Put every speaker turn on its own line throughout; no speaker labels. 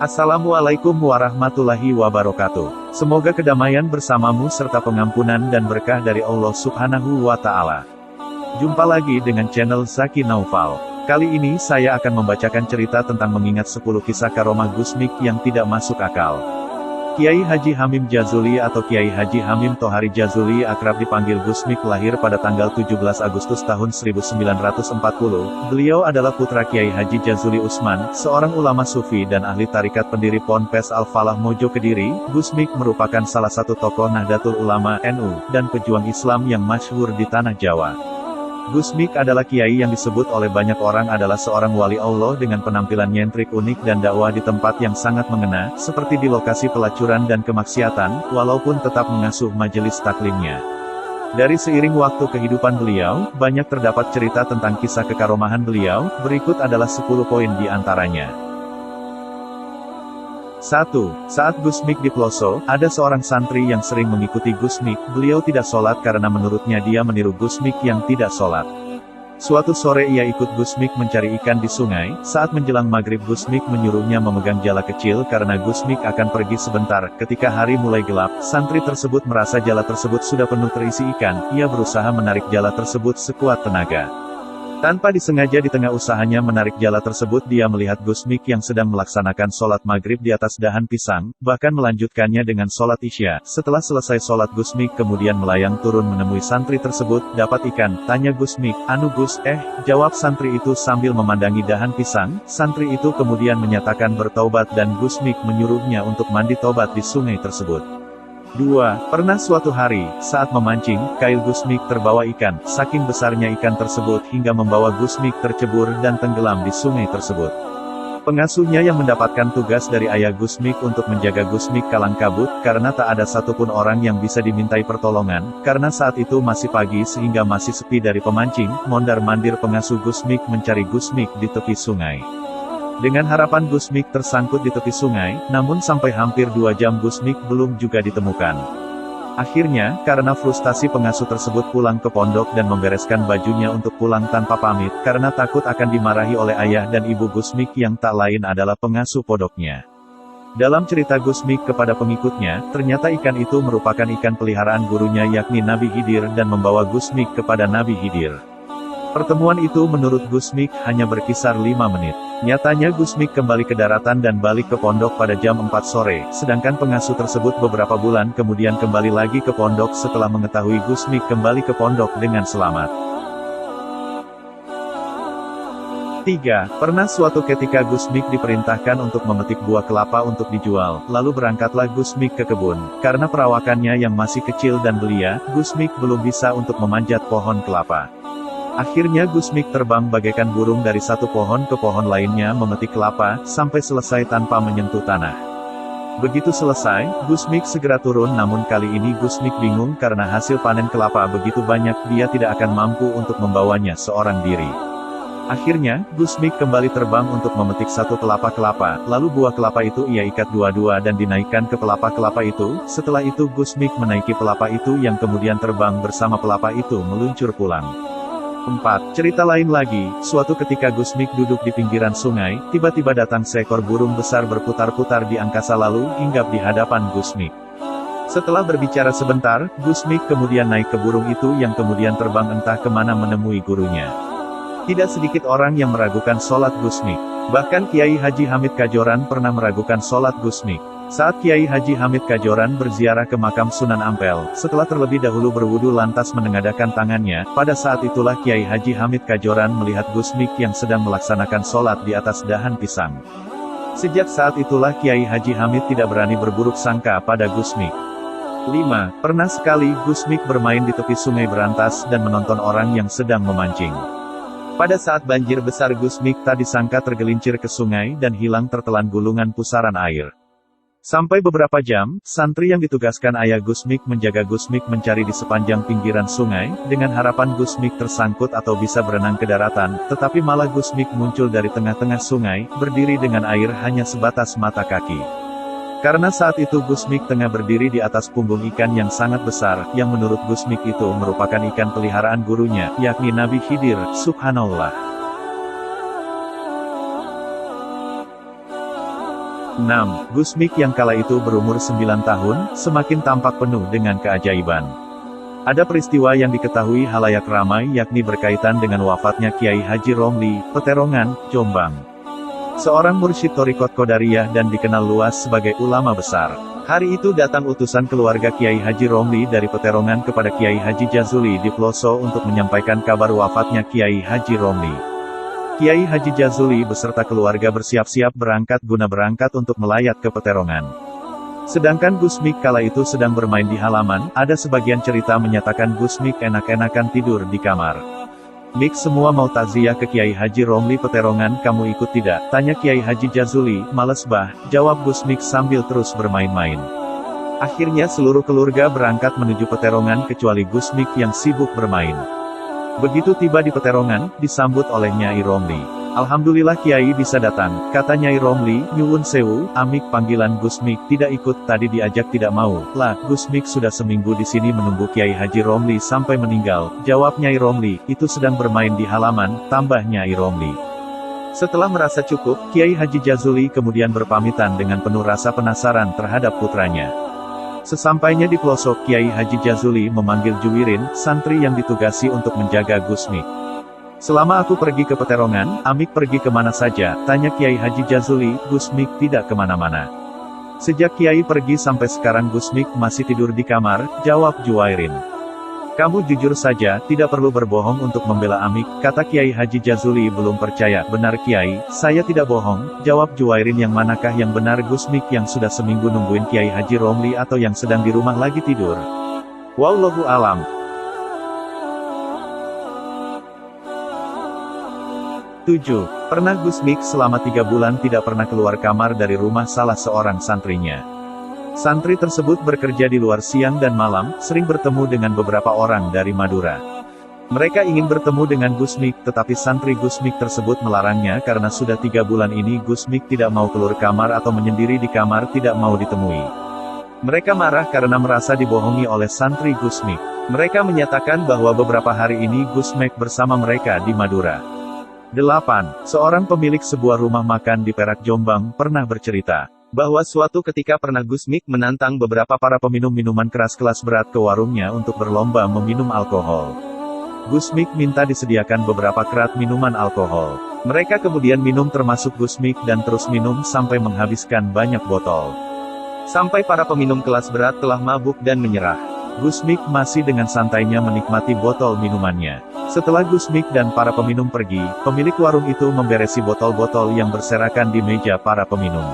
Assalamualaikum warahmatullahi wabarakatuh. Semoga kedamaian bersamamu serta pengampunan dan berkah dari Allah Subhanahu wa Ta'ala. Jumpa lagi dengan channel Zaki Naufal. Kali ini saya akan membacakan cerita tentang mengingat 10 kisah karomah Gusmik yang tidak masuk akal. Kiai Haji Hamim Jazuli atau Kiai Haji Hamim Tohari Jazuli akrab dipanggil Gusmik lahir pada tanggal 17 Agustus tahun 1940. Beliau adalah putra Kiai Haji Jazuli Usman, seorang ulama sufi dan ahli tarikat pendiri Ponpes Al-Falah Mojo Kediri. Gusmik merupakan salah satu tokoh Nahdlatul Ulama NU dan pejuang Islam yang masyhur di tanah Jawa. Gusmik adalah kiai yang disebut oleh banyak orang adalah seorang wali Allah dengan penampilan nyentrik unik dan dakwah di tempat yang sangat mengena, seperti di lokasi pelacuran dan kemaksiatan, walaupun tetap mengasuh majelis taklimnya. Dari seiring waktu kehidupan beliau, banyak terdapat cerita tentang kisah kekaromahan beliau, berikut adalah 10 poin di antaranya. 1. Saat Gusmik di Ploso, ada seorang santri yang sering mengikuti Gusmik. Beliau tidak sholat karena menurutnya dia meniru Gusmik yang tidak sholat. Suatu sore ia ikut Gusmik mencari ikan di sungai. Saat menjelang maghrib Gusmik menyuruhnya memegang jala kecil karena Gusmik akan pergi sebentar. Ketika hari mulai gelap, santri tersebut merasa jala tersebut sudah penuh terisi ikan. Ia berusaha menarik jala tersebut sekuat tenaga. Tanpa disengaja di tengah usahanya menarik jala tersebut dia melihat Gusmik yang sedang melaksanakan sholat maghrib di atas dahan pisang, bahkan melanjutkannya dengan sholat isya. Setelah selesai sholat Gusmik kemudian melayang turun menemui santri tersebut. Dapat ikan? Tanya Gusmik. Anu Gus, jawab santri itu sambil memandangi dahan pisang. Santri itu kemudian menyatakan bertaubat dan Gusmik menyuruhnya untuk mandi tobat di sungai tersebut. 2. Pernah suatu hari, saat memancing, kail Gusmik terbawa ikan. Saking besarnya ikan tersebut hingga membawa Gusmik tercebur dan tenggelam di sungai tersebut. Pengasuhnya yang mendapatkan tugas dari ayah Gusmik untuk menjaga Gusmik kalang kabut, karena tak ada satupun orang yang bisa dimintai pertolongan, karena saat itu masih pagi sehingga masih sepi dari pemancing. Mondar-mandir pengasuh Gusmik mencari Gusmik di tepi sungai. Dengan harapan Gusmik tersangkut di tepi sungai, namun sampai hampir 2 jam Gusmik belum juga ditemukan. Akhirnya, karena frustasi pengasuh tersebut pulang ke pondok dan membereskan bajunya untuk pulang tanpa pamit, karena takut akan dimarahi oleh ayah dan ibu Gusmik yang tak lain adalah pengasuh pondoknya. Dalam cerita Gusmik kepada pengikutnya, ternyata ikan itu merupakan ikan peliharaan gurunya yakni Nabi Khidir dan membawa Gusmik kepada Nabi Khidir. Pertemuan itu menurut Gusmik hanya berkisar 5 menit. Nyatanya Gusmik kembali ke daratan dan balik ke pondok pada jam 4 sore, sedangkan pengasuh tersebut beberapa bulan kemudian kembali lagi ke pondok setelah mengetahui Gusmik kembali ke pondok dengan selamat. 3. Pernah suatu ketika Gusmik diperintahkan untuk memetik buah kelapa untuk dijual, lalu berangkatlah Gusmik ke kebun. Karena perawakannya yang masih kecil dan belia, Gusmik belum bisa untuk memanjat pohon kelapa. Akhirnya Gusmik terbang bagaikan burung dari satu pohon ke pohon lainnya memetik kelapa, sampai selesai tanpa menyentuh tanah. Begitu selesai, Gusmik segera turun namun kali ini Gusmik bingung karena hasil panen kelapa begitu banyak dia tidak akan mampu untuk membawanya seorang diri. Akhirnya, Gusmik kembali terbang untuk memetik satu kelapa-kelapa, lalu buah kelapa itu ia ikat dua-dua dan dinaikkan ke pelapa-kelapa itu. Setelah itu Gusmik menaiki pelapa itu yang kemudian terbang bersama pelapa itu meluncur pulang. 4. Cerita lain lagi, suatu ketika Gusmik duduk di pinggiran sungai, tiba-tiba datang seekor burung besar berputar-putar di angkasa lalu hinggap di hadapan Gusmik. Setelah berbicara sebentar, Gusmik kemudian naik ke burung itu yang kemudian terbang entah kemana menemui gurunya. Tidak sedikit orang yang meragukan sholat Gusmik. Bahkan Kiai Haji Hamid Kajoran pernah meragukan sholat Gusmik. Saat Kiai Haji Hamid Kajoran berziarah ke makam Sunan Ampel, setelah terlebih dahulu berwudu lantas menengadahkan tangannya, pada saat itulah Kiai Haji Hamid Kajoran melihat Gusmik yang sedang melaksanakan sholat di atas dahan pisang. Sejak saat itulah Kiai Haji Hamid tidak berani berburuk sangka pada Gusmik. 5. Pernah sekali Gusmik bermain di tepi sungai Berantas dan menonton orang yang sedang memancing. Pada saat banjir besar Gusmik tak disangka tergelincir ke sungai dan hilang tertelan gulungan pusaran air. Sampai beberapa jam, santri yang ditugaskan ayah Gusmik menjaga Gusmik mencari di sepanjang pinggiran sungai, dengan harapan Gusmik tersangkut atau bisa berenang ke daratan, tetapi malah Gusmik muncul dari tengah-tengah sungai, berdiri dengan air hanya sebatas mata kaki. Karena saat itu Gusmik tengah berdiri di atas punggung ikan yang sangat besar, yang menurut Gusmik itu merupakan ikan peliharaan gurunya, yakni Nabi Khidir, subhanallah. 6. Gusmik yang kala itu berumur 9 tahun, semakin tampak penuh dengan keajaiban. Ada peristiwa yang diketahui halayak ramai yakni berkaitan dengan wafatnya Kiai Haji Romli, Peterongan, Jombang. Seorang mursyid Thariqat Qadariyah dan dikenal luas sebagai ulama besar. Hari itu datang utusan keluarga Kiai Haji Romli dari Peterongan kepada Kiai Haji Jazuli di Ploso untuk menyampaikan kabar wafatnya Kiai Haji Romli. Kiai Haji Jazuli beserta keluarga bersiap-siap berangkat untuk melayat ke Peterongan. Sedangkan Gusmik kala itu sedang bermain di halaman, ada sebagian cerita menyatakan Gusmik enak-enakan tidur di kamar. "Mik, semua mau takziah ke Kiai Haji Romli Peterongan, kamu ikut tidak?" tanya Kiai Haji Jazuli. "Males bah," jawab Gusmik sambil terus bermain-main. Akhirnya seluruh keluarga berangkat menuju Peterongan kecuali Gusmik yang sibuk bermain. Begitu tiba di Peterongan, disambut oleh Nyai Romli. "Alhamdulillah Kiai bisa datang," kata Nyai Romli. "Nyuwun sewu, amik panggilan Gusmik tidak ikut, tadi diajak tidak mau." "Lah, Gusmik sudah seminggu di sini menunggu Kiai Haji Romli sampai meninggal," jawab Nyai Romli. "Itu sedang bermain di halaman," tambah Nyai Romli. Setelah merasa cukup, Kiai Haji Jazuli kemudian berpamitan dengan penuh rasa penasaran terhadap putranya. Sesampainya di pelosok, Kiai Haji Jazuli memanggil Juwirin, santri yang ditugasi untuk menjaga Gusmik. "Selama aku pergi ke Peterongan, amik pergi kemana saja?" tanya Kiai Haji Jazuli. "Gusmik tidak kemana-mana. Sejak Kiai pergi sampai sekarang Gusmik masih tidur di kamar," jawab Juwairin. "Kamu jujur saja, tidak perlu berbohong untuk membela amik," kata Kiai Haji Jazuli belum percaya. "Benar Kiai, saya tidak bohong," jawab Juwairin. "Yang manakah yang benar, Gusmik yang sudah seminggu nungguin Kiai Haji Romli atau yang sedang di rumah lagi tidur? Wallahu alam." 7. Pernah Gusmik selama 3 bulan tidak pernah keluar kamar dari rumah salah seorang santrinya. Santri tersebut bekerja di luar siang dan malam, sering bertemu dengan beberapa orang dari Madura. Mereka ingin bertemu dengan Gusmik, tetapi santri Gusmik tersebut melarangnya karena sudah 3 bulan ini Gusmik tidak mau keluar kamar atau menyendiri di kamar, tidak mau ditemui. Mereka marah karena merasa dibohongi oleh santri Gusmik. Mereka menyatakan bahwa beberapa hari ini Gusmik bersama mereka di Madura. 8. Seorang pemilik sebuah rumah makan di Perak Jombang pernah bercerita bahwa suatu ketika pernah Gusmik menantang beberapa para peminum minuman keras kelas berat ke warungnya untuk berlomba meminum alkohol. Gusmik minta disediakan beberapa kerat minuman alkohol. Mereka kemudian minum termasuk Gusmik dan terus minum sampai menghabiskan banyak botol. Sampai para peminum kelas berat telah mabuk dan menyerah. Gusmik masih dengan santainya menikmati botol minumannya. Setelah Gusmik dan para peminum pergi, pemilik warung itu memberesi botol-botol yang berserakan di meja para peminum.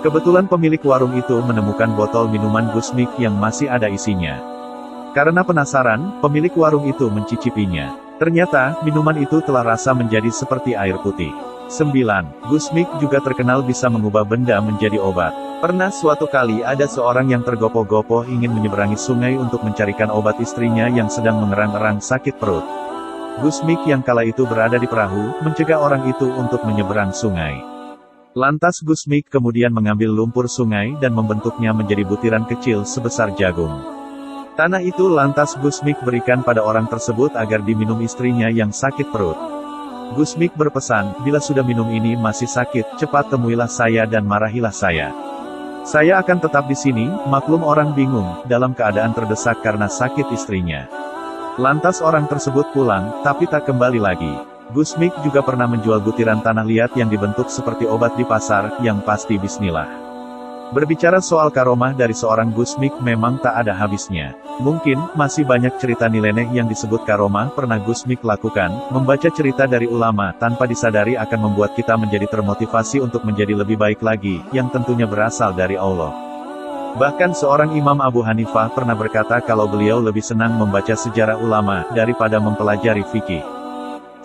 Kebetulan pemilik warung itu menemukan botol minuman Gusmik yang masih ada isinya. Karena penasaran, pemilik warung itu mencicipinya. Ternyata, minuman itu telah rasa menjadi seperti air putih. 9. Gusmik juga terkenal bisa mengubah benda menjadi obat. Pernah suatu kali ada seorang yang tergopoh-gopoh ingin menyeberangi sungai untuk mencarikan obat istrinya yang sedang mengerang-erang sakit perut. Gusmik yang kala itu berada di perahu, mencegah orang itu untuk menyeberang sungai. Lantas Gusmik kemudian mengambil lumpur sungai dan membentuknya menjadi butiran kecil sebesar jagung. Tanah itu lantas Gusmik berikan pada orang tersebut agar diminum istrinya yang sakit perut. Gusmik berpesan, "Bila sudah minum ini masih sakit, cepat temuilah saya dan marahilah saya. Saya akan tetap di sini." Maklum orang bingung, dalam keadaan terdesak karena sakit istrinya. Lantas orang tersebut pulang, tapi tak kembali lagi. Gusmik juga pernah menjual butiran tanah liat yang dibentuk seperti obat di pasar, yang pasti bismillah. Berbicara soal karomah dari seorang Gusmik memang tak ada habisnya. Mungkin, masih banyak cerita nyeleneh yang disebut karomah pernah Gusmik lakukan. Membaca cerita dari ulama, tanpa disadari akan membuat kita menjadi termotivasi untuk menjadi lebih baik lagi, yang tentunya berasal dari Allah. Bahkan seorang Imam Abu Hanifah pernah berkata kalau beliau lebih senang membaca sejarah ulama, daripada mempelajari fikih.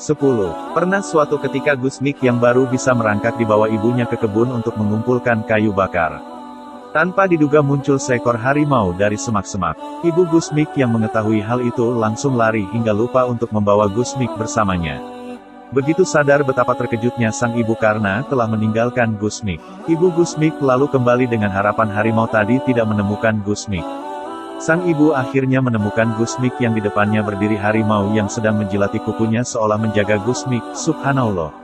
10. Pernah suatu ketika Gusmik yang baru bisa merangkak dibawa ibunya ke kebun untuk mengumpulkan kayu bakar. Tanpa diduga muncul seekor harimau dari semak-semak. Ibu Gusmik yang mengetahui hal itu langsung lari hingga lupa untuk membawa Gusmik bersamanya. Begitu sadar betapa terkejutnya sang ibu karena telah meninggalkan Gusmik. Ibu Gusmik lalu kembali dengan harapan harimau tadi tidak menemukan Gusmik. Sang ibu akhirnya menemukan Gusmik yang di depannya berdiri harimau yang sedang menjilati kukunya seolah menjaga Gusmik. Subhanallah.